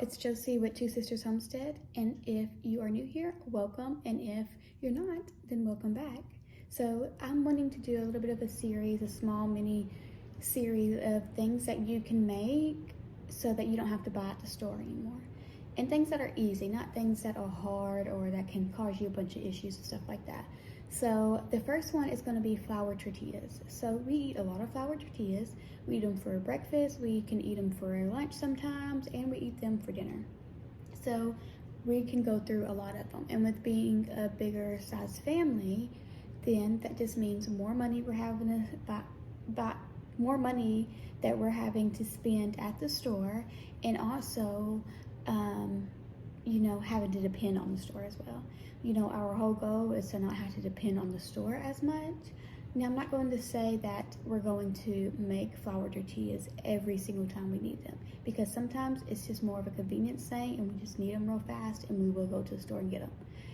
it's Josie with Two Sisters Homestead, and if you are new here, welcome, and if you're not, then welcome back. So I'm wanting to do a little bit of a series, a small mini series of things that you can make so that you don't have to buy at the store anymore. And things that are easy, not things that are hard or that can cause you a bunch of issues and stuff like that. So the first one is going to be flour tortillas. So we eat a lot of flour tortillas. We eat them for breakfast, we can eat them for lunch sometimes, and we eat them for dinner. So we can go through a lot of them. And with being a bigger size family, then that just means more money we're having to buy more money that we're having to spend at the store, and also having to depend on the store as well. Our whole goal is to not have to depend on the store as much. Now, I'm not going to say that we're going to make flour tortillas every single time we need them, because sometimes it's just more of a convenience thing and we just need them real fast and we will go to the store and get them.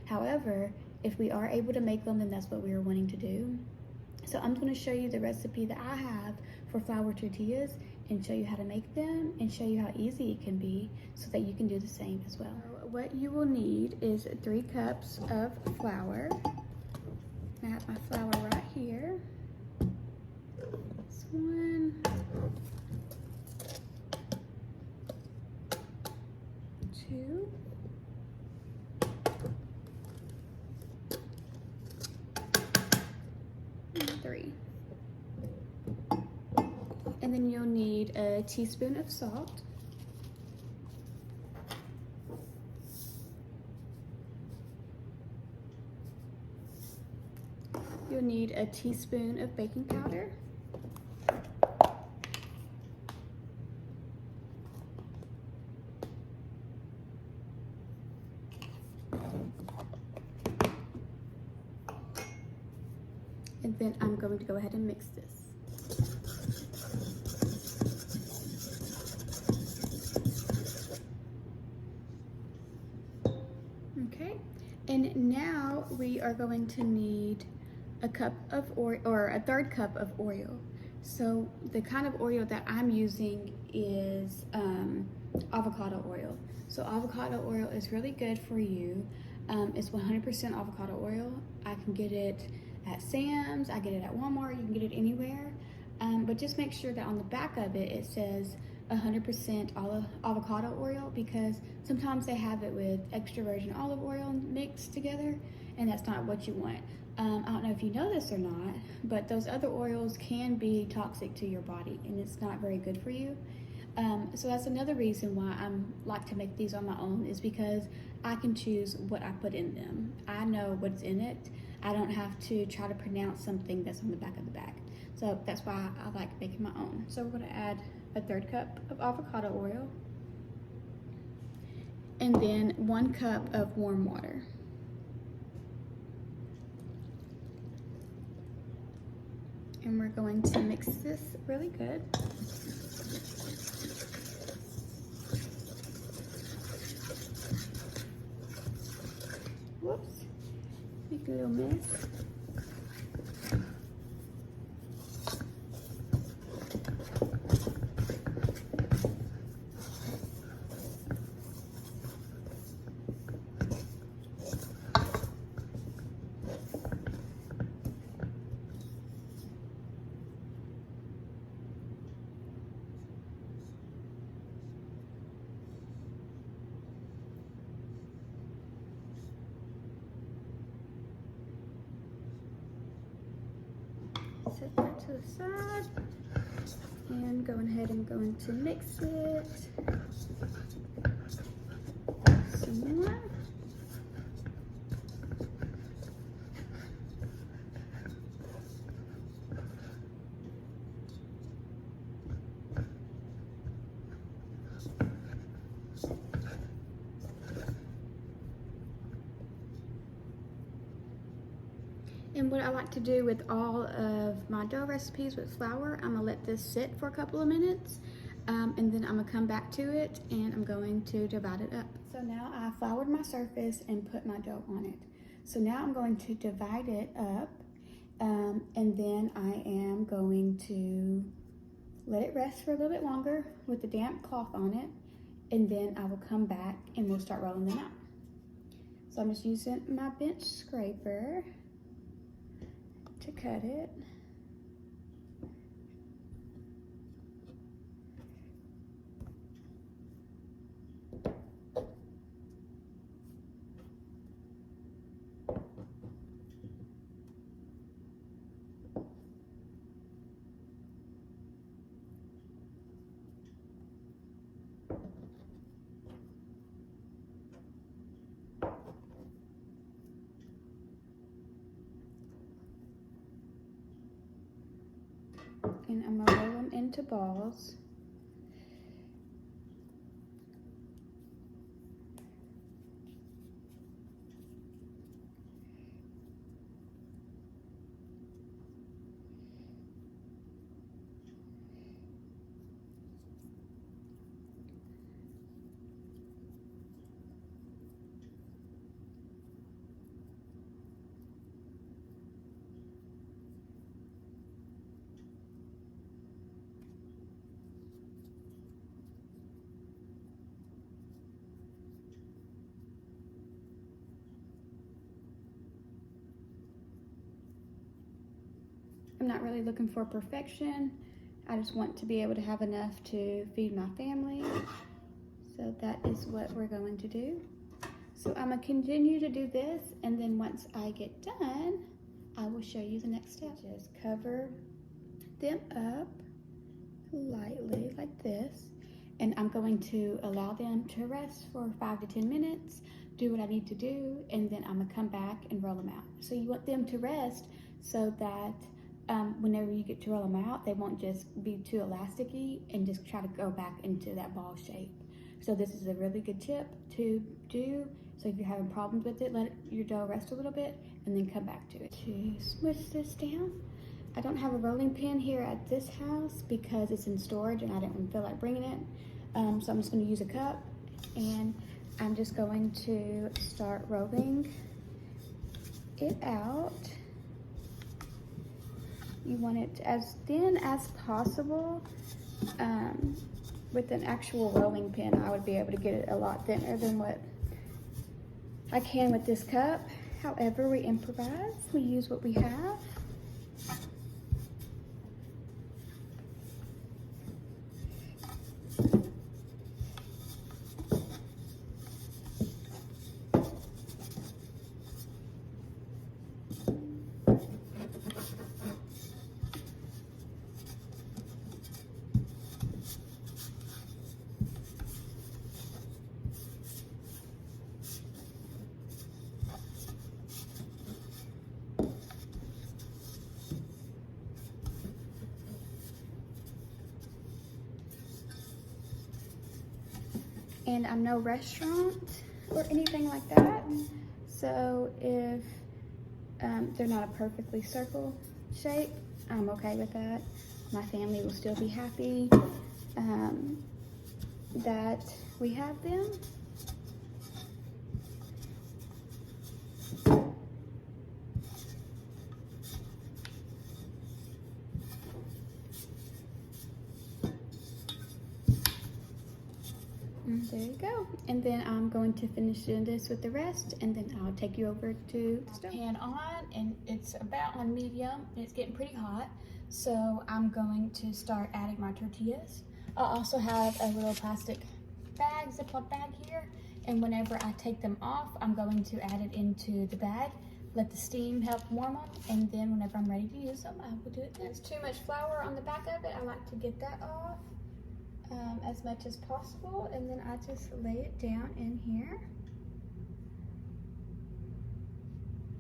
However, if we are able to make them, then that's what we are wanting to do. So I'm going to show you the recipe that I have for flour tortillas and show you how to make them and show you how easy it can be so that you can do the same as well. What you will need is 3 cups of flour. I have my flour right here. This one, 2, and 3. And then you'll need a teaspoon of salt. You'll need a teaspoon of baking powder. And then I'm going to go ahead and mix this. Okay, and now we are going to need a cup of oil, or a 1/3 cup of oil. So the kind of oil that I'm using is avocado oil. So avocado oil is really good for you. It's 100% avocado oil. I can get it at Sam's, I get it at Walmart, you can get it anywhere. But just make sure that on the back of it, it says 100% avocado oil, because sometimes they have it with extra virgin olive oil mixed together, and that's not what you want. I don't know if you know this or not, but those other oils can be toxic to your body, and it's not very good for you. So that's another reason why I like to make these on my own, is because I can choose what I put in them. I know what's in it. I don't have to try to pronounce something that's on the back of the bag. So that's why I like making my own. So we're gonna add a 1/3 cup of avocado oil, and then 1 cup of warm water. And we're going to mix this really good. Whoops, make a little mess. Set that to the side, and going ahead and going to mix it some more. And what I like to do with all of my dough recipes with flour, I'm gonna let this sit for a couple of minutes, and then I'm gonna come back to it and I'm going to divide it up. So now I floured my surface and put my dough on it. So now I'm going to divide it up, and then I am going to let it rest for a little bit longer with the damp cloth on it, and then I will come back and we'll start rolling them out. So I'm just using my bench scraper to cut it. And I'm gonna roll them into balls. I'm not really looking for perfection. I just want to be able to have enough to feed my family. So that is what we're going to do. So I'm gonna continue to do this, and then once I get done, I will show you the next step. Just cover them up lightly like this, and I'm going to allow them to rest for 5 to 10 minutes, do what I need to do, and then I'm gonna come back and roll them out. So you want them to rest so that whenever you get to roll them out, they won't just be too elasticy and just try to go back into that ball shape. So this is a really good tip to do. So if you're having problems with it, let your dough rest a little bit and then come back to it. To smush this down. I don't have a rolling pin here at this house because it's in storage and I didn't feel like bringing it. So I'm just going to use a cup, and I'm just going to start rolling it out. You want it as thin as possible. With an actual rolling pin, I would be able to get it a lot thinner than what I can with this cup. However, we improvise. We use what we have. And I'm no restaurant or anything like that. So if they're not a perfectly circle shape, I'm okay with that. My family will still be happy that we have them. There you go. And then I'm going to finish doing this with the rest, and then I'll take you over to the stove. Pan on, and it's about on medium, and it's getting pretty hot. So I'm going to start adding my tortillas. I also have a little plastic bag, Ziploc bag here, and whenever I take them off, I'm going to add it into the bag, let the steam help warm them, and then whenever I'm ready to use them, I will do it. There's too much flour on the back of it. I like to get that off as much as possible, and then I just lay it down in here.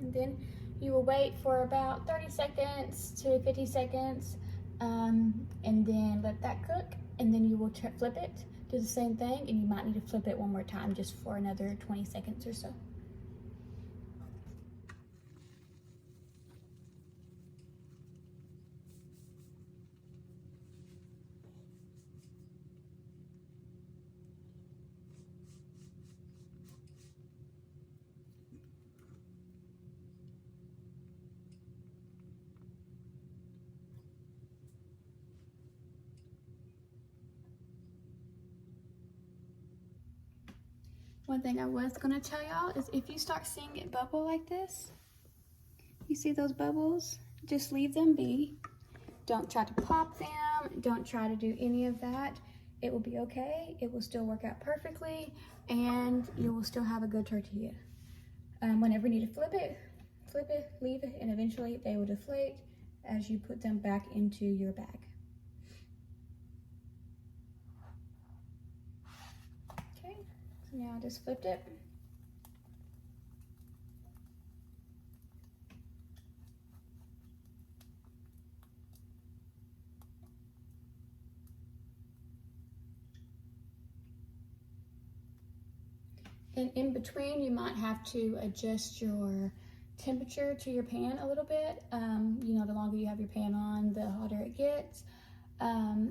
And then you will wait for about 30 seconds to 50 seconds, and then let that cook, and then you will flip it, do the same thing, and you might need to flip it one more time just for another 20 seconds or so. One thing I was gonna tell y'all is if you start seeing it bubble like this, you see those bubbles? Just leave them be. Don't try to pop them. Don't try to do any of that. It will be okay. It will still work out perfectly, and you will still have a good tortilla. Whenever you need to flip it, leave it, and eventually they will deflate as you put them back into your bag. Okay, so now I just flipped it. And in between, you might have to adjust your temperature to your pan a little bit. You know, the longer you have your pan on, the hotter it gets.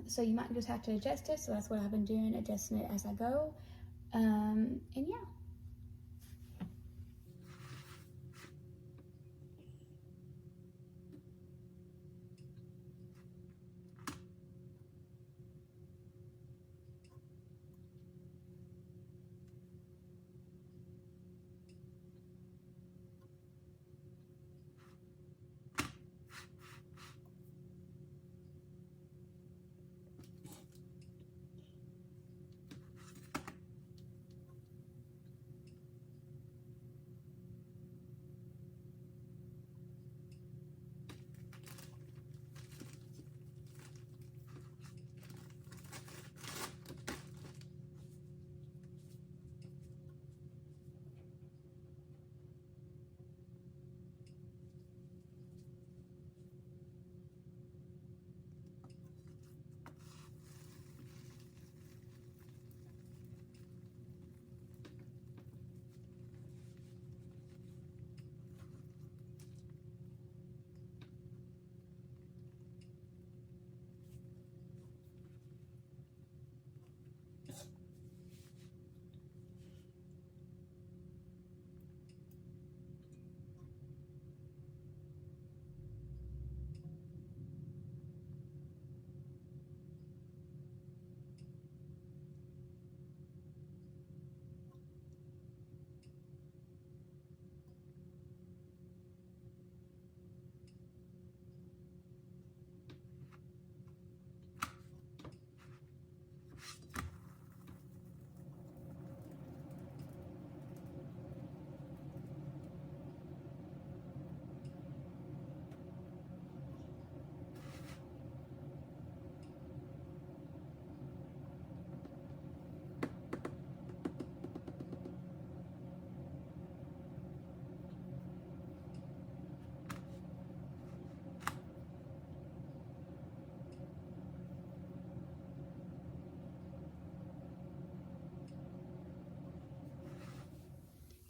So you might just have to adjust it. So that's what I've been doing, adjusting it as I go. And yeah.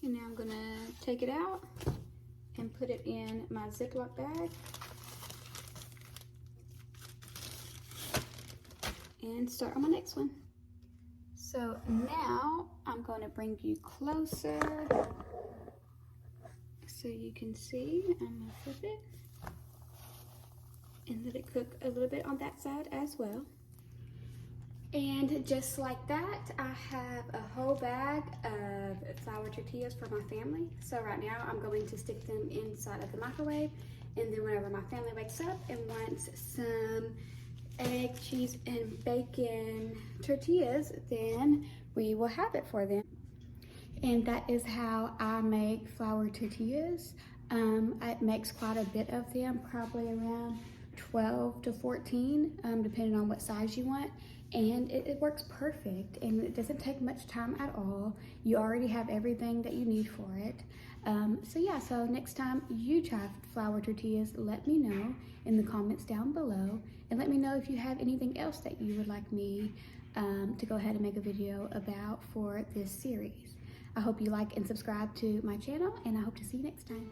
And now I'm gonna take it out and put it in my Ziploc bag and start on my next one. So now I'm gonna bring you closer so you can see. I'm gonna flip it and let it cook a little bit on that side as well. And just like that, I have a whole bag of flour tortillas for my family. So right now I'm going to stick them inside of the microwave, and then whenever my family wakes up and wants some egg, cheese, and bacon tortillas, then we will have it for them. And that is how I make flour tortillas. It makes quite a bit of them, probably around 12 to 14, depending on what size you want. And it works perfect, and it doesn't take much time at all. You already have everything that you need for it. So yeah, so next time you try flour tortillas, let me know in the comments down below, and let me know if you have anything else that you would like me to go ahead and make a video about for this series. I hope you like and subscribe to my channel, and I hope to see you next time.